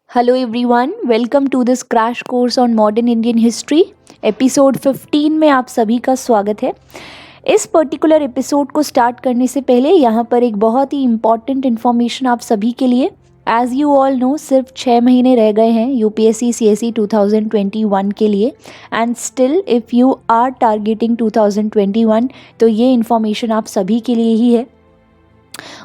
Hello everyone, welcome to this crash course on modern Indian history. Episode 15 में आप सभी का स्वागत है। इस पर्टिकुलर एपिसोड को स्टार्ट करने से पहले यहाँ पर एक बहुत ही इम्पॉर्टेंट इन्फॉर्मेशन आप सभी के लिए। एज यू ऑल नो, सिर्फ 6 महीने रह गए हैं यूपीएससी सीएसई 2021 के लिए, and still if you are targeting 2021 तो ये इन्फॉर्मेशन आप सभी के लिए ही है।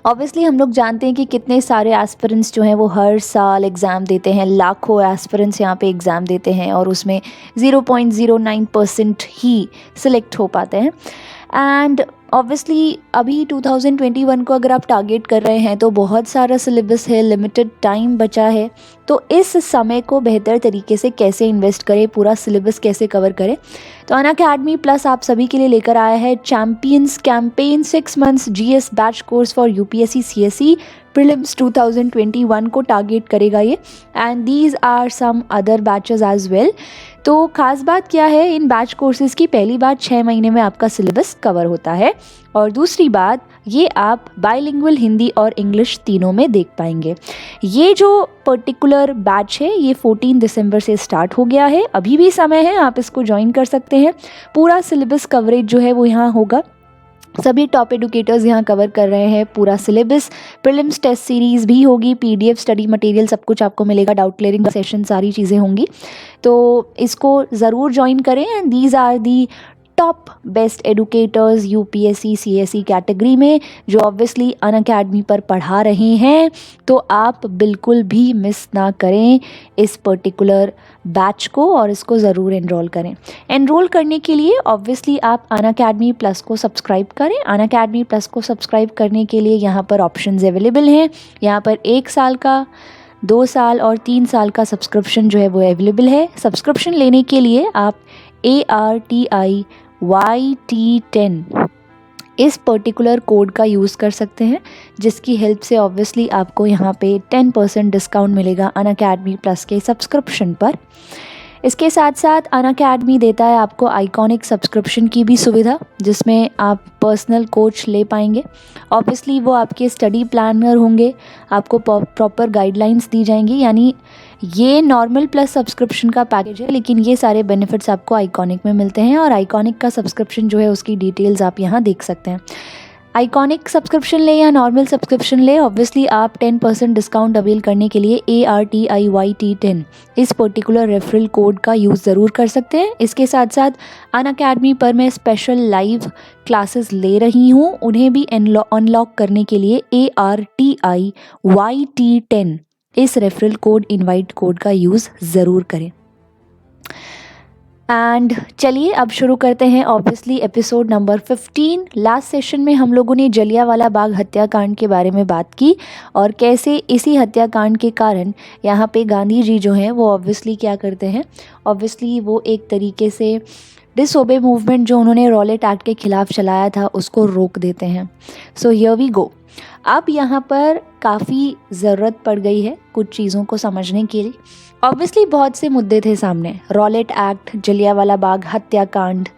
ऑब्वियसली हम लोग जानते हैं कि कितने सारे एस्पिरेंट्स जो हैं वो हर साल एग्ज़ाम देते हैं, लाखों एस्पिरेंट्स यहाँ पे एग्ज़ाम देते हैं और उसमें 0.09% ही सिलेक्ट हो पाते हैं। एंड ऑब्वियसली अभी 2021 को अगर आप टारगेट कर रहे हैं तो बहुत सारा सिलेबस है, लिमिटेड टाइम बचा है, तो इस समय को बेहतर तरीके से कैसे इन्वेस्ट करें, पूरा सिलेबस कैसे कवर करें। तो अनअकैडमी प्लस आप सभी के लिए लेकर आया है champions campaign 6 months GS batch course for UPSC CSE prelims 2021 को टारगेट करेगा ये, and these are some other batches as well. तो खास बात क्या है इन बैच कोर्सेज़ की, पहली बात 6 महीने में आपका सिलेबस कवर होता है, और दूसरी बात ये आप बाइलिंगुअल हिंदी और इंग्लिश तीनों में देख पाएंगे। ये जो पर्टिकुलर बैच है ये 14 दिसंबर से स्टार्ट हो गया है, अभी भी समय है, आप इसको ज्वाइन कर सकते हैं। पूरा सिलेबस कवरेज जो है वो यहाँ होगा, सभी टॉप एडुकेटर्स यहाँ कवर कर रहे हैं पूरा सिलेबस। प्रीलिम्स टेस्ट सीरीज़ भी होगी, पीडीएफ स्टडी मटेरियल सब कुछ आपको मिलेगा, डाउट क्लियरिंग सेशन सारी चीज़ें होंगी, तो इसको ज़रूर ज्वाइन करें। And these are the top best educators UPSC CSE category में जो ऑब्वियसली अनअकैडमी पर पढ़ा रहे हैं, तो आप बिल्कुल भी मिस ना करें इस पर्टिकुलर बैच को और इसको ज़रूर एनरोल करें। एनरोल करने के लिए ऑब्वियसली आप अनअकैडमी प्लस को सब्सक्राइब करें। अनअकैडमी प्लस को सब्सक्राइब करने के लिए यहाँ पर ऑप्शंस अवेलेबल हैं। यहाँ पर 1 साल का, 2 साल और 3 साल का सब्सक्रिप्शन जो है वो अवेलेबल है। सब्सक्रिप्शन लेने के लिए आप ARTIYT10 इस पर्टिकुलर कोड का यूज़ कर सकते हैं, जिसकी हेल्प से ऑब्वियसली आपको यहाँ पे 10% डिस्काउंट मिलेगा अनअकैडमी प्लस के सब्सक्रिप्शन पर। इसके साथ साथ अनअकैडमी देता है आपको आइकॉनिक सब्सक्रिप्शन की भी सुविधा, जिसमें आप पर्सनल कोच ले पाएंगे। ऑब्वियसली वो आपके स्टडी प्लानर होंगे, आपको प्रॉपर गाइडलाइंस दी जाएंगी, यानी ये नॉर्मल प्लस सब्सक्रिप्शन का पैकेज है, लेकिन ये सारे बेनिफिट्स आपको आइकॉनिक में मिलते हैं। और आइकॉनिक का सब्सक्रिप्शन जो है उसकी डिटेल्स आप यहाँ देख सकते हैं। आइकॉनिक सब्सक्रिप्शन ले या नॉर्मल सब्सक्रिप्शन ले, ऑब्वियसली आप 10% डिस्काउंट अवेल करने के लिए ARTIYT10 इस पर्टिकुलर रेफरल कोड का यूज़ ज़रूर कर सकते हैं। इसके साथ साथ अनअकैडमी पर मैं स्पेशल लाइव क्लासेस ले रही हूँ, उन्हें भी अनलॉक करने के लिए ARTIYT10 इस रेफरल कोड, इनवाइट कोड का यूज़ ज़रूर करें। एंड चलिए अब शुरू करते हैं obviously episode number 15। Last session में हम लोगों ने जलियांवाला बाग हत्याकांड के बारे में बात की और कैसे इसी हत्याकांड के कारण यहाँ पे गांधी जी जो हैं वो ऑब्वियसली क्या करते हैं, ऑब्वियसली वो एक तरीके से डिसओबे मूवमेंट जो उन्होंने रॉलेट एक्ट के खिलाफ चलाया था उसको रोक देते हैं। So here we go. अब यहाँ पर काफ़ी ज़रूरत पड़ गई है कुछ चीज़ों को समझने के लिए। ऑब्वियसली बहुत से मुद्दे थे सामने, रॉलेट एक्ट, जलियांवाला बाग हत्याकांड,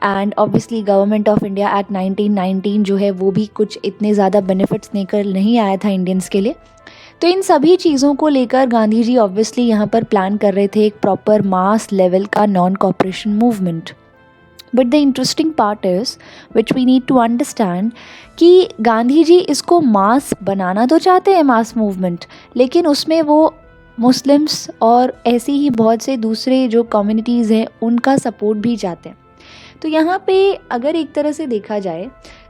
and obviously government of India act 1919 जो है वो भी कुछ इतने ज़्यादा बेनिफिट्स लेकर नहीं आया था इंडियंस के लिए। तो इन सभी चीज़ों को लेकर गांधी जी ऑब्वियसली यहाँ पर प्लान कर रहे थे एक प्रॉपर मास लेवल का non cooperation movement. But the interesting part is which we need to understand कि गांधी जी इसको मास बनाना तो चाहते हैं, मास मूवमेंट, लेकिन उसमें वो मुस्लिम्स और ऐसे ही बहुत से दूसरे जो कम्युनिटीज़ हैं उनका सपोर्ट भी चाहते हैं। तो यहाँ पे अगर एक तरह से देखा जाए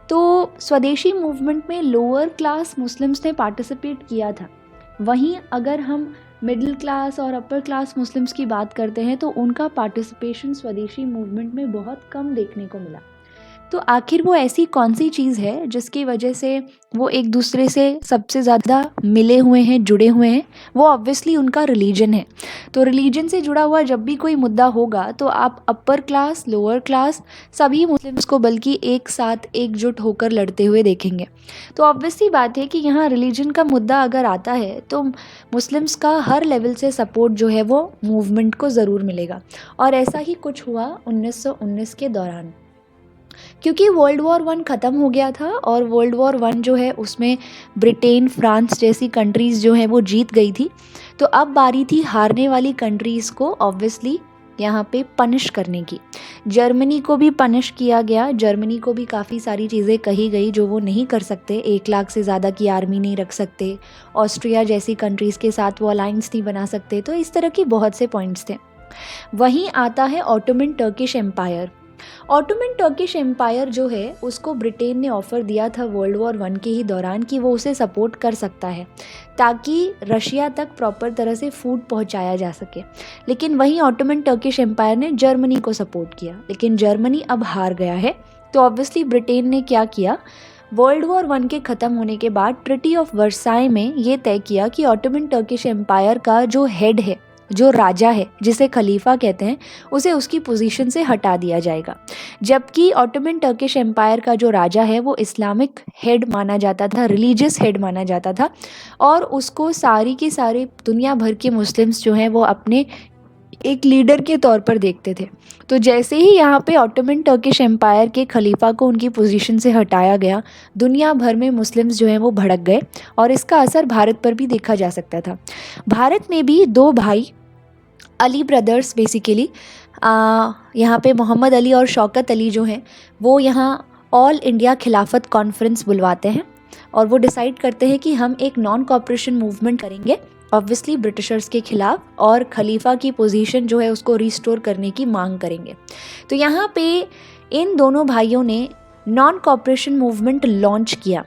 तो स्वदेशी मूवमेंट में लोअर क्लास मुस्लिम्स ने पार्टिसिपेट किया था, वहीं अगर हम मिडिल क्लास और अपर क्लास मुस्लिम्स की बात करते हैं तो उनका पार्टिसिपेशन स्वदेशी मूवमेंट में बहुत कम देखने को मिला। तो आखिर वो ऐसी कौन सी चीज़ है जिसकी वजह से वो एक दूसरे से सबसे ज़्यादा मिले हुए हैं, जुड़े हुए हैं? वो ऑब्वियसली उनका रिलीजन है। तो रिलीजन से जुड़ा हुआ जब भी कोई मुद्दा होगा तो आप अपर क्लास, लोअर क्लास, सभी मुस्लिम्स को बल्कि एक साथ एकजुट होकर लड़ते हुए देखेंगे। तो ऑब्वियसली बात है कि यहाँ रिलीजन का मुद्दा अगर आता है तो मुस्लिम्स का हर लेवल से सपोर्ट जो है वो मूवमेंट को ज़रूर मिलेगा, और ऐसा ही कुछ हुआ 1919 के दौरान। क्योंकि वर्ल्ड वॉर वन ख़त्म हो गया था और वर्ल्ड वॉर वन जो है उसमें ब्रिटेन, फ्रांस जैसी कंट्रीज़ जो हैं वो जीत गई थी। तो अब बारी थी हारने वाली कंट्रीज़ को ऑब्वियसली यहाँ पे पनिश करने की। जर्मनी को भी पनिश किया गया, जर्मनी को भी काफ़ी सारी चीज़ें कही गई जो वो नहीं कर सकते। 1 लाख से ज़्यादा की आर्मी नहीं रख सकते, ऑस्ट्रिया जैसी कंट्रीज़ के साथ वो अलायंस नहीं बना सकते, तो इस तरह की बहुत से पॉइंट्स थे। वहीं आता है Ottoman Turkish empire. Ottoman Turkish empire जो है उसको ब्रिटेन ने ऑफ़र दिया था वर्ल्ड वॉर वन के ही दौरान कि वो उसे सपोर्ट कर सकता है ताकि रशिया तक प्रॉपर तरह से फूड पहुंचाया जा सके। लेकिन वहीं ऑटोमन टर्किश एम्पायर ने जर्मनी को सपोर्ट किया, लेकिन जर्मनी अब हार गया है। तो ऑब्वियसली ब्रिटेन ने क्या किया, वर्ल्ड वॉर वन के ख़त्म होने के बाद ट्रिटी ऑफ वर्साई में ये तय किया कि ऑटोमन टर्किश एम्पायर का जो हेड है, जो राजा है, जिसे खलीफा कहते हैं, उसे उसकी पोजीशन से हटा दिया जाएगा। जबकि ऑटोमन टर्किश एम्पायर का जो राजा है वो इस्लामिक हेड माना जाता था, रिलीजियस हेड माना जाता था, और उसको सारी की सारी दुनिया भर के मुस्लिम्स जो हैं वो अपने एक लीडर के तौर पर देखते थे। तो जैसे ही यहाँ पे ऑटोमन टर्किश एम्पायर के खलीफा को उनकी पोजीशन से हटाया गया, दुनिया भर में मुस्लिम्स जो हैं वो भड़क गए और इसका असर भारत पर भी देखा जा सकता था। भारत में भी 2 भाई अली ब्रदर्स बेसिकली यहाँ पे मोहम्मद अली और शौकत अली जो हैं वो यहाँ ऑल इंडिया खिलाफत कॉन्फ्रेंस बुलवाते हैं और वो डिसाइड करते हैं कि हम एक नॉन कॉपरेशन मूवमेंट करेंगे ऑब्वियसली ब्रिटिशर्स के खिलाफ, और खलीफा की पोजीशन जो है उसको रिस्टोर करने की मांग करेंगे। तो यहाँ पे इन दोनों भाइयों ने नॉन कॉपरेशन मूवमेंट लॉन्च किया।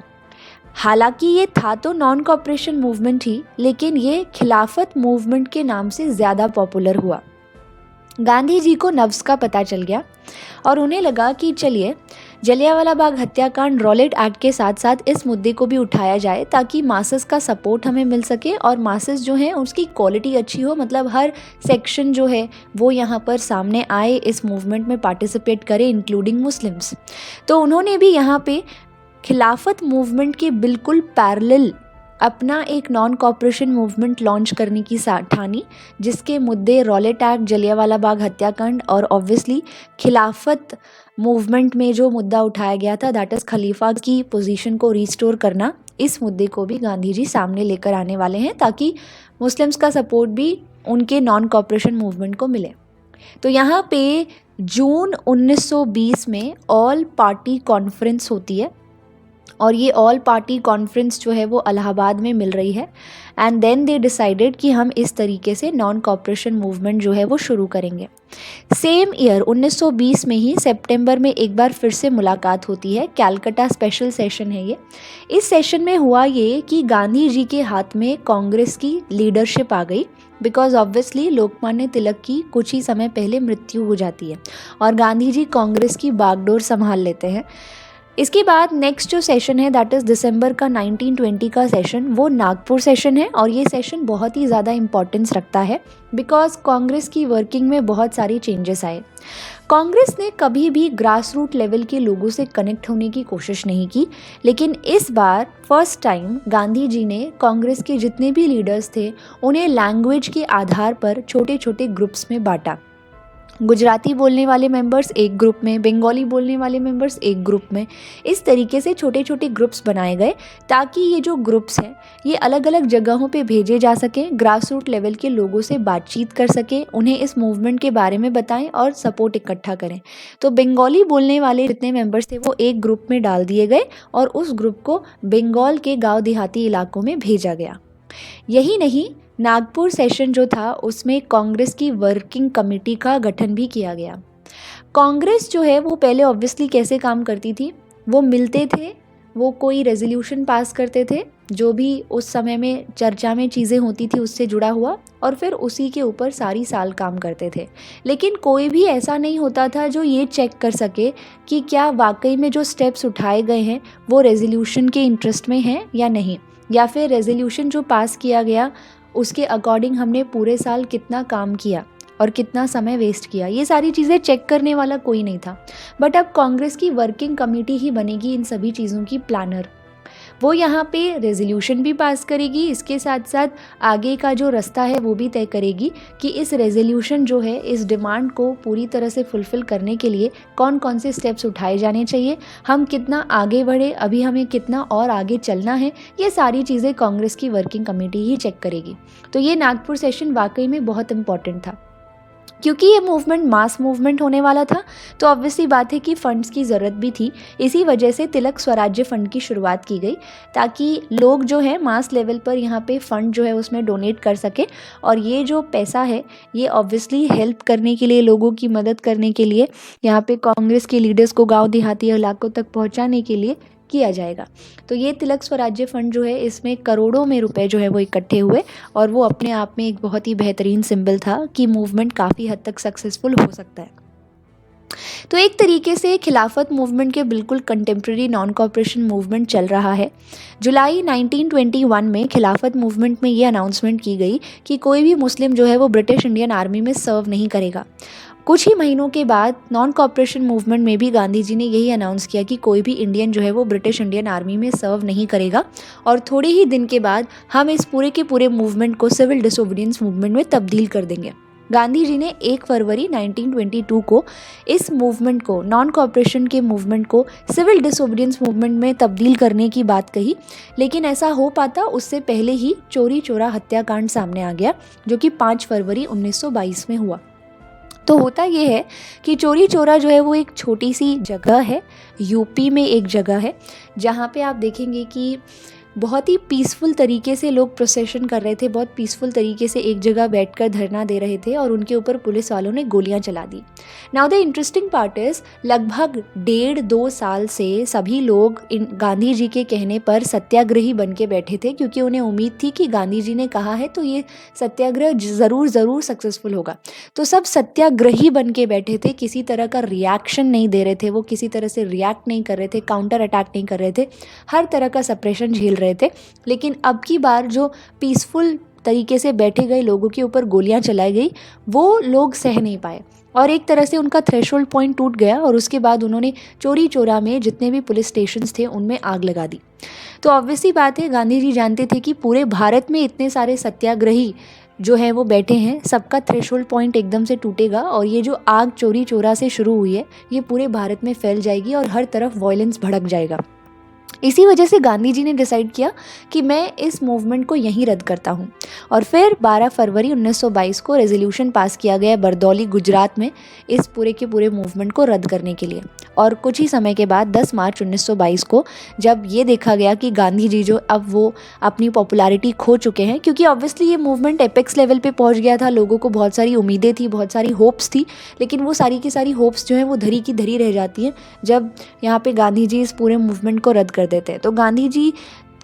हालांकि ये था तो नॉन कॉपरेशन मूवमेंट ही, लेकिन ये खिलाफत मूवमेंट के नाम से ज़्यादा पॉपुलर हुआ। गांधी जी को नफ्स का पता चल गया और उन्हें लगा कि चलिए जलियांवाला बाग हत्याकांड, रॉलेट एक्ट के साथ साथ इस मुद्दे को भी उठाया जाए ताकि मासेस का सपोर्ट हमें मिल सके और मासेस जो हैं उसकी क्वालिटी अच्छी हो, मतलब हर सेक्शन जो है वो यहाँ पर सामने आए, इस मूवमेंट में पार्टिसिपेट करे इंक्लूडिंग मुस्लिम्स। तो उन्होंने भी यहाँ पे खिलाफत मूवमेंट के बिल्कुल पैरेलल अपना एक नॉन कॉपरेशन मूवमेंट लॉन्च करने की ठानी, जिसके मुद्दे रॉलेट एक्ट, जलियांवाला बाग हत्याकांड और ऑब्वियसली खिलाफत मूवमेंट में जो मुद्दा उठाया गया था दैट इज़ खलीफा की पोजीशन को रिस्टोर करना, इस मुद्दे को भी गांधी जी सामने लेकर आने वाले हैं ताकि मुस्लिम्स का सपोर्ट भी उनके नॉन कॉपरेशन मूवमेंट को मिले। तो यहाँ पे जून 1920 में ऑल पार्टी कॉन्फ्रेंस होती है और ये ऑल पार्टी कॉन्फ्रेंस जो है वो इलाहाबाद में मिल रही है एंड देन दे डिसाइडेड कि हम इस तरीके से नॉन कॉपरेशन मूवमेंट जो है वो शुरू करेंगे। सेम ईयर 1920 में ही सितंबर में एक बार फिर से मुलाकात होती है। कैलकाटा स्पेशल सेशन है ये। इस सेशन में हुआ ये कि गांधी जी के हाथ में कांग्रेस की लीडरशिप आ गई बिकॉज ऑब्वियसली लोकमान्य तिलक की कुछ ही समय पहले मृत्यु हो जाती है और गांधी जी कांग्रेस की बागडोर संभाल लेते हैं। इसके बाद नेक्स्ट जो सेशन है दैट इज़ दिसंबर का 1920 का सेशन, वो नागपुर सेशन है और ये सेशन बहुत ही ज़्यादा इम्पोर्टेंस रखता है बिकॉज कांग्रेस की वर्किंग में बहुत सारी चेंजेस आए। कांग्रेस ने कभी भी ग्रास रूट लेवल के लोगों से कनेक्ट होने की कोशिश नहीं की, लेकिन इस बार फर्स्ट टाइम गांधी जी ने कांग्रेस के जितने भी लीडर्स थे उन्हें लैंग्वेज के आधार पर छोटे छोटे ग्रुप्स में बांटा। गुजराती बोलने वाले मेंबर्स एक ग्रुप में, बंगाली बोलने वाले मेंबर्स एक ग्रुप में, इस तरीके से छोटे छोटे ग्रुप्स बनाए गए ताकि ये जो ग्रुप्स हैं ये अलग अलग जगहों पे भेजे जा सकें, ग्रास रूट लेवल के लोगों से बातचीत कर सकें, उन्हें इस मूवमेंट के बारे में बताएं और सपोर्ट इकट्ठा करें। तो बंगाली बोलने वाले जितने मेंबर्स थे वो एक ग्रुप में डाल दिए गए और उस ग्रुप को बंगाल के गाँव देहाती इलाकों में भेजा गया। यही नहीं, नागपुर सेशन जो था उसमें कांग्रेस की वर्किंग कमेटी का गठन भी किया गया। कांग्रेस जो है वो पहले ऑब्वियसली कैसे काम करती थी, वो मिलते थे, वो कोई रेजोल्यूशन पास करते थे जो भी उस समय में चर्चा में चीज़ें होती थी उससे जुड़ा हुआ, और फिर उसी के ऊपर सारी साल काम करते थे। लेकिन कोई भी ऐसा नहीं होता था जो ये चेक कर सके कि क्या वाकई में जो स्टेप्स उठाए गए हैं वो रेजोल्यूशन के इंटरेस्ट में हैं या नहीं, या फिर रेजोल्यूशन जो पास किया गया उसके अकॉर्डिंग हमने पूरे साल कितना काम किया और कितना समय वेस्ट किया, ये सारी चीज़ें चेक करने वाला कोई नहीं था। बट अब कांग्रेस की वर्किंग कमेटी ही बनेगी इन सभी चीज़ों की प्लानर। वो यहाँ पे रेजोल्यूशन भी पास करेगी, इसके साथ साथ आगे का जो रास्ता है वो भी तय करेगी कि इस रेजोल्यूशन जो है इस डिमांड को पूरी तरह से फुलफ़िल करने के लिए कौन कौन से स्टेप्स उठाए जाने चाहिए, हम कितना आगे बढ़े, अभी हमें कितना और आगे चलना है, ये सारी चीज़ें कांग्रेस की वर्किंग कमेटी ही चेक करेगी। तो ये नागपुर सेशन वाकई में बहुत इम्पॉर्टेंट था क्योंकि ये मूवमेंट मास मूवमेंट होने वाला था। तो ऑब्वियसली बात है कि फ़ंड्स की ज़रूरत भी थी, इसी वजह से तिलक स्वराज्य फ़ंड की शुरुआत की गई ताकि लोग जो है मास लेवल पर यहाँ पे फ़ंड जो है उसमें डोनेट कर सके। और ये जो पैसा है ये ऑब्वियसली हेल्प करने के लिए, लोगों की मदद करने के लिए, यहाँ पे कांग्रेस के लीडर्स को गाँव देहाती इलाकों तक पहुँचाने के लिए किया जाएगा। तो ये तिलक स्वराज्य फंड जो है इसमें करोड़ों में रुपए जो है वो इकट्ठे हुए और वो अपने आप में एक बहुत ही बेहतरीन सिंबल था कि मूवमेंट काफ़ी हद तक सक्सेसफुल हो सकता है। तो एक तरीके से खिलाफत मूवमेंट के बिल्कुल कंटेम्प्रेरी नॉन कॉपरेशन मूवमेंट चल रहा है। जुलाई 1921 में खिलाफत मूवमेंट में ये अनाउंसमेंट की गई कि कोई भी मुस्लिम जो है वो ब्रिटिश इंडियन आर्मी में सर्व नहीं करेगा। कुछ ही महीनों के बाद नॉन कॉपरेशन मूवमेंट में भी गांधी जी ने यही अनाउंस किया कि कोई भी इंडियन जो है वो ब्रिटिश इंडियन आर्मी में सर्व नहीं करेगा और थोड़े ही दिन के बाद हम इस पूरे के पूरे मूवमेंट को सिविल डिसोबीडियंस मूवमेंट में तब्दील कर देंगे। गांधी जी ने 1 फरवरी 1922 को इस मूवमेंट को, नॉन कॉपरेशन के मूवमेंट को सिविल डिसोबीडियंस मूवमेंट में तब्दील करने की बात कही, लेकिन ऐसा हो पाता उससे पहले ही चोरी चोरा हत्याकांड सामने आ गया जो कि 5 फरवरी 1922 में हुआ। तो होता ये है कि चोरी चोरा जो है वो एक छोटी सी जगह है, यूपी में एक जगह है जहाँ पे आप देखेंगे कि बहुत ही पीसफुल तरीके से लोग प्रोसेशन कर रहे थे, बहुत पीसफुल तरीके से एक जगह बैठकर धरना दे रहे थे और उनके ऊपर पुलिस वालों ने गोलियां चला दी। Now the interesting part is लगभग 1.5-2 साल से सभी लोग गांधी जी के कहने पर सत्याग्रही बन के बैठे थे क्योंकि उन्हें उम्मीद थी कि गांधी जी ने कहा है तो ये सत्याग्रह ज़रूर सक्सेसफुल होगा। तो सब सत्याग्रही बन के बैठे थे, किसी तरह का रिएक्शन नहीं दे रहे थे, वो किसी तरह से रिएक्ट नहीं कर रहे थे, काउंटर अटैक नहीं कर रहे थे, हर तरह का सप्रेशन झेल रहे थे। लेकिन अब की बार जो पीसफुल तरीके से बैठे गए लोगों के ऊपर गोलियां चलाई गई वो लोग सह नहीं पाए और एक तरह से उनका थ्रेशोल्ड पॉइंट टूट गया और उसके बाद उन्होंने चोरी चोरा में जितने भी पुलिस स्टेशंस थे उनमें आग लगा दी। तो ऑब्वियसली बात है गांधी जी जानते थे कि पूरे भारत में इतने सारे सत्याग्रही जो है वो बैठे हैं, सबका थ्रेशोल्ड पॉइंट एकदम से टूटेगा और ये जो आग चोरी चोरा से शुरू हुई है ये पूरे भारत में फैल जाएगी और हर तरफ वायलेंस भड़क जाएगा। इसी वजह से गांधी जी ने डिसाइड किया कि मैं इस मूवमेंट को यहीं रद्द करता हूं और फिर 12 फरवरी 1922 को रेजोल्यूशन पास किया गया बरदौली गुजरात में इस पूरे के पूरे मूवमेंट को रद्द करने के लिए। और कुछ ही समय के बाद 10 मार्च 1922 को जब ये देखा गया कि गांधी जी जो अब वो अपनी पॉपुलैरिटी खो चुके हैं, क्योंकि ऑब्वियसली ये मूवमेंट एपेक्स लेवल पे पहुंच गया था, लोगों को बहुत सारी उम्मीदें थी, बहुत सारी होप्स थी, लेकिन वो सारी की सारी होप्स जो हैं वो धरी की धरी रह जाती हैं जब यहाँ पे गांधी जी इस पूरे मूवमेंट को रद्द कर देते हैं। तो गांधी जी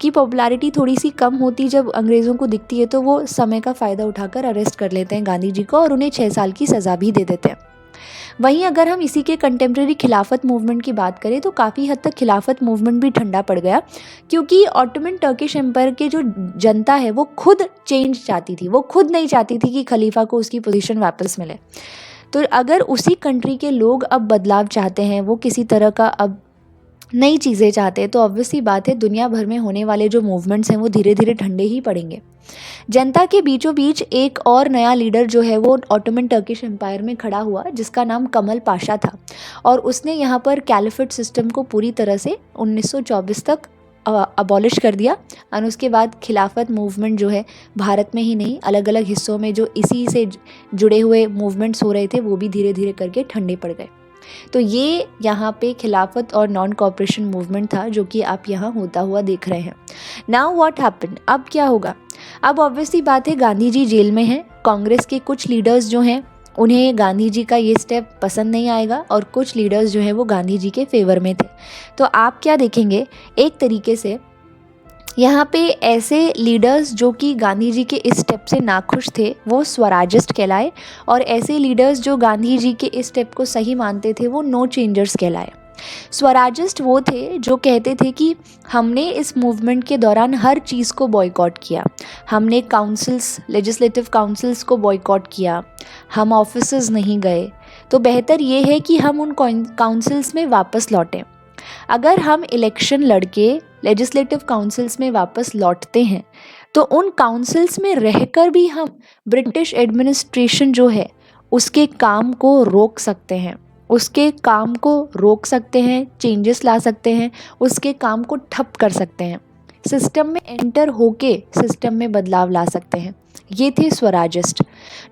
की पॉपुलैरिटी थोड़ी सी कम होती जब अंग्रेज़ों को दिखती है तो वो समय का फ़ायदा उठाकर अरेस्ट कर लेते हैं गांधी जी को और उन्हें 6 साल की सज़ा भी दे देते हैं। वहीं अगर हम इसी के कंटेम्प्रेरी खिलाफत मूवमेंट की बात करें तो काफ़ी हद तक खिलाफत मूवमेंट भी ठंडा पड़ गया क्योंकि ऑटोमन टर्किश एम्पायर के जो जनता है वो खुद चेंज चाहती थी, वो खुद नहीं चाहती थी कि खलीफा को उसकी पोजीशन वापस मिले। तो अगर उसी कंट्री के लोग अब बदलाव चाहते हैं, वो किसी तरह का अब नई चीज़ें चाहते हैं, तो ऑब्वियसली बात है दुनिया भर में होने वाले जो मूवमेंट्स हैं वो धीरे धीरे ठंडे ही पड़ेंगे। जनता के बीचों बीच एक और नया लीडर जो है वो ऑटोमन टर्किश एम्पायर में खड़ा हुआ जिसका नाम कमल पाशा था और उसने यहाँ पर कैलिफेट सिस्टम को पूरी तरह से 1924 तक अबॉलिश कर दिया और उसके बाद खिलाफत मूवमेंट जो है भारत में ही नहीं अलग अलग हिस्सों में जो इसी से जुड़े हुए मूवमेंट्स हो रहे थे वो भी धीरे धीरे करके ठंडे पड़ गए। तो ये यहाँ पे खिलाफत और नॉन कॉपरेशन मूवमेंट था जो कि आप यहाँ होता हुआ देख रहे हैं। नाउ व्हाट हैपेंड, अब क्या होगा? अब ऑब्वियसली बात है गांधी जी जेल में हैं, कांग्रेस के कुछ लीडर्स जो हैं उन्हें गांधी जी का ये स्टेप पसंद नहीं आएगा और कुछ लीडर्स जो हैं वो गांधी जी के फेवर में थे। तो आप क्या देखेंगे, एक तरीके से यहाँ पे ऐसे लीडर्स जो कि गांधी जी के इस स्टेप से नाखुश थे वो स्वराजिस्ट कहलाए और ऐसे लीडर्स जो गांधी जी के इस स्टेप को सही मानते थे वो नो चेंजर्स कहलाए। स्वराजिस्ट वो थे जो कहते थे कि हमने इस मूवमेंट के दौरान हर चीज़ को बॉयकॉट किया, हमने काउंसिल्स, लेजिस्लेटिव काउंसिल्स को बॉयकॉट किया, हम ऑफिसेज नहीं गए, तो बेहतर ये है कि हम उन काउंसिल्स में वापस लौटें। अगर हम इलेक्शन लड़के लेजिस्लेटिव काउंसिल्स में वापस लौटते हैं तो उन काउंसिल्स में रहकर भी हम ब्रिटिश एडमिनिस्ट्रेशन जो है उसके काम को रोक सकते हैं, उसके काम को रोक सकते हैं, चेंजेस ला सकते हैं, उसके काम को ठप कर सकते हैं, सिस्टम में एंटर होके सिस्टम में बदलाव ला सकते हैं। ये थे स्वराजिस्ट।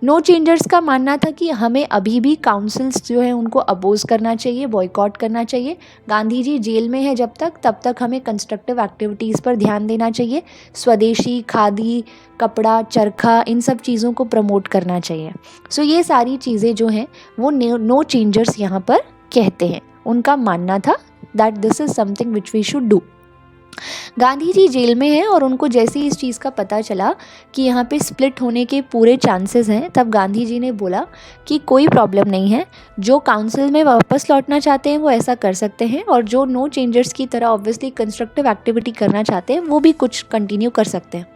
नो चेंजर्स का मानना था कि हमें अभी भी काउंसिल्स जो है उनको अपोज करना चाहिए, बॉयकॉट करना चाहिए। गांधी जी जेल में है जब तक, तब तक हमें कंस्ट्रक्टिव एक्टिविटीज़ पर ध्यान देना चाहिए। स्वदेशी, खादी, कपड़ा, चरखा, इन सब चीज़ों को प्रमोट करना चाहिए। सो ये सारी चीज़ें जो हैं वो नो चेंजर्स यहाँ पर कहते हैं। उनका मानना था that this is something which we should do. Gandhi ji jail में हैं और उनको जैसे ही इस चीज़ का पता चला कि यहाँ पे स्प्लिट होने के पूरे चांसेस हैं, तब गांधी जी ने बोला कि कोई प्रॉब्लम नहीं है, जो काउंसिल में वापस लौटना चाहते हैं वो ऐसा कर सकते हैं, और जो नो चेंजर्स की तरह ऑब्वियसली कंस्ट्रक्टिव एक्टिविटी करना चाहते हैं वो भी कुछ कंटिन्यू कर सकते हैं।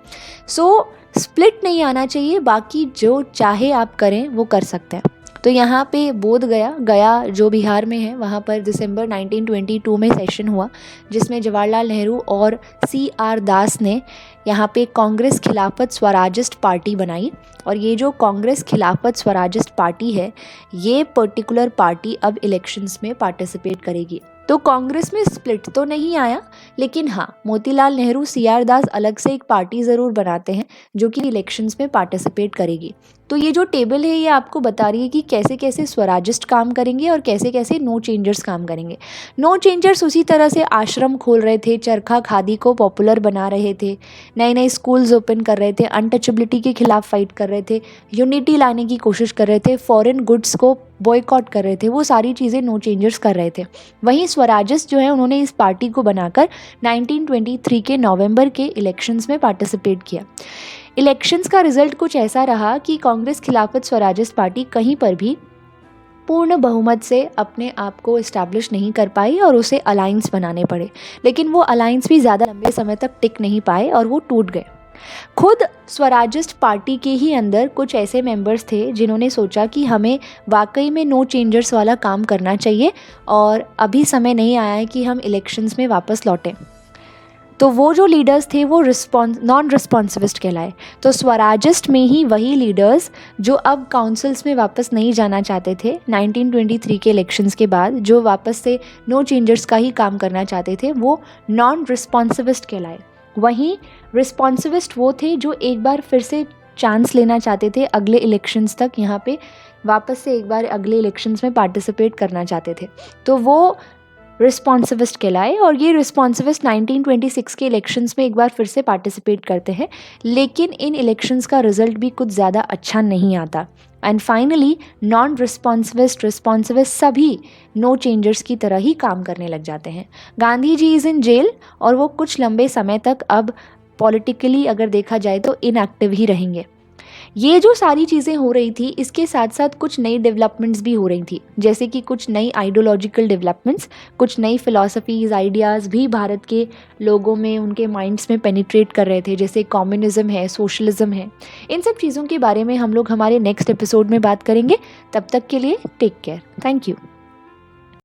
सो स्प्लिट नहीं आना चाहिए, बाकी जो चाहे आप करें वो कर सकते हैं। तो यहाँ पे बोध गया जो बिहार में है, वहाँ पर दिसंबर 1922 में सेशन हुआ जिसमें जवाहरलाल नेहरू और CR दास ने यहाँ पे कांग्रेस खिलाफत स्वराजिस्ट पार्टी बनाई। और ये जो कांग्रेस खिलाफत स्वराजिस्ट पार्टी है, ये पर्टिकुलर पार्टी अब इलेक्शंस में पार्टिसिपेट करेगी। तो कांग्रेस में स्प्लिट तो नहीं आया, लेकिन हाँ, मोतीलाल नेहरू, CR दास अलग से एक पार्टी ज़रूर बनाते हैं जो कि इलेक्शंस में पार्टिसिपेट करेगी। तो ये जो टेबल है ये आपको बता रही है कि कैसे कैसे स्वराजिस्ट काम करेंगे और कैसे कैसे नो चेंजर्स काम करेंगे। नो चेंजर्स उसी तरह से आश्रम खोल रहे थे, चरखा खादी को पॉपुलर बना रहे थे, नए नए स्कूल्स ओपन कर रहे थे, अनटचेबिलिटी के खिलाफ फाइट कर रहे थे, यूनिटी लाने की कोशिश कर रहे थे, फॉरेन गुड्स को बॉयकॉट कर रहे थे। वो सारी चीज़ें नो चेंजर्स कर रहे थे। वहीं स्वराजिस्ट जो है उन्होंने इस पार्टी को बनाकर 1923 के नवंबर के इलेक्शंस में पार्टिसिपेट किया। इलेक्शंस का रिजल्ट कुछ ऐसा रहा कि कांग्रेस खिलाफत स्वराजिस्ट पार्टी कहीं पर भी पूर्ण बहुमत से अपने आप को इस्टेब्लिश नहीं कर पाई और उसे अलायंस बनाने पड़े, लेकिन वो अलायंस भी ज़्यादा लंबे समय तक टिक नहीं पाए और वो टूट गए। खुद स्वराजिस्ट पार्टी के ही अंदर कुछ ऐसे मेंबर्स थे जिन्होंने सोचा कि हमें वाकई में नो चेंजर्स वाला काम करना चाहिए और अभी समय नहीं आया है कि हम इलेक्शंस में वापस लौटें। तो वो जो लीडर्स थे वो नॉन रिस्पॉन्सिविस्ट कहलाए। तो स्वराजिस्ट में ही वही लीडर्स जो अब काउंसिल्स में वापस नहीं जाना चाहते थे 1923 के इलेक्शंस के बाद, जो वापस से नो चेंजर्स का ही काम करना चाहते थे, वो नॉन रिस्पॉन्सिविस्ट कहलाए। वहीं रिस्पॉन्सिविस्ट वो थे जो एक बार फिर से चांस लेना चाहते थे अगले इलेक्शंस तक, यहाँ पे वापस से एक बार अगले इलेक्शंस में पार्टिसिपेट करना चाहते थे, तो वो रिस्पॉन्सिविस्ट कहलाए। और ये रिस्पॉन्सिविस्ट 1926 के इलेक्शंस में एक बार फिर से पार्टिसिपेट करते हैं, लेकिन इन इलेक्शंस का रिजल्ट भी कुछ ज़्यादा अच्छा नहीं आता। एंड फाइनली नॉन रिस्पॉन्सिविस्ट सभी नो चेंजर्स की तरह ही काम करने लग जाते हैं। Gandhi ji is in jail और वो कुछ लंबे समय तक अब पॉलिटिकली अगर देखा जाए तो इनएक्टिव ही रहेंगे। ये जो सारी चीज़ें हो रही थी, इसके साथ साथ कुछ नई डेवलपमेंट्स भी हो रही थी, जैसे कि कुछ नई आइडियोलॉजिकल डेवलपमेंट्स, कुछ नई फ़िलॉसफीज़, आइडियाज़ भी भारत के लोगों में, उनके माइंड्स में पेनिट्रेट कर रहे थे, जैसे कम्युनिज़्म है, सोशलिज़म है। इन सब चीज़ों के बारे में हम लोग हमारे नेक्स्ट एपिसोड में बात करेंगे। तब तक के लिए टेक केयर। Thank you.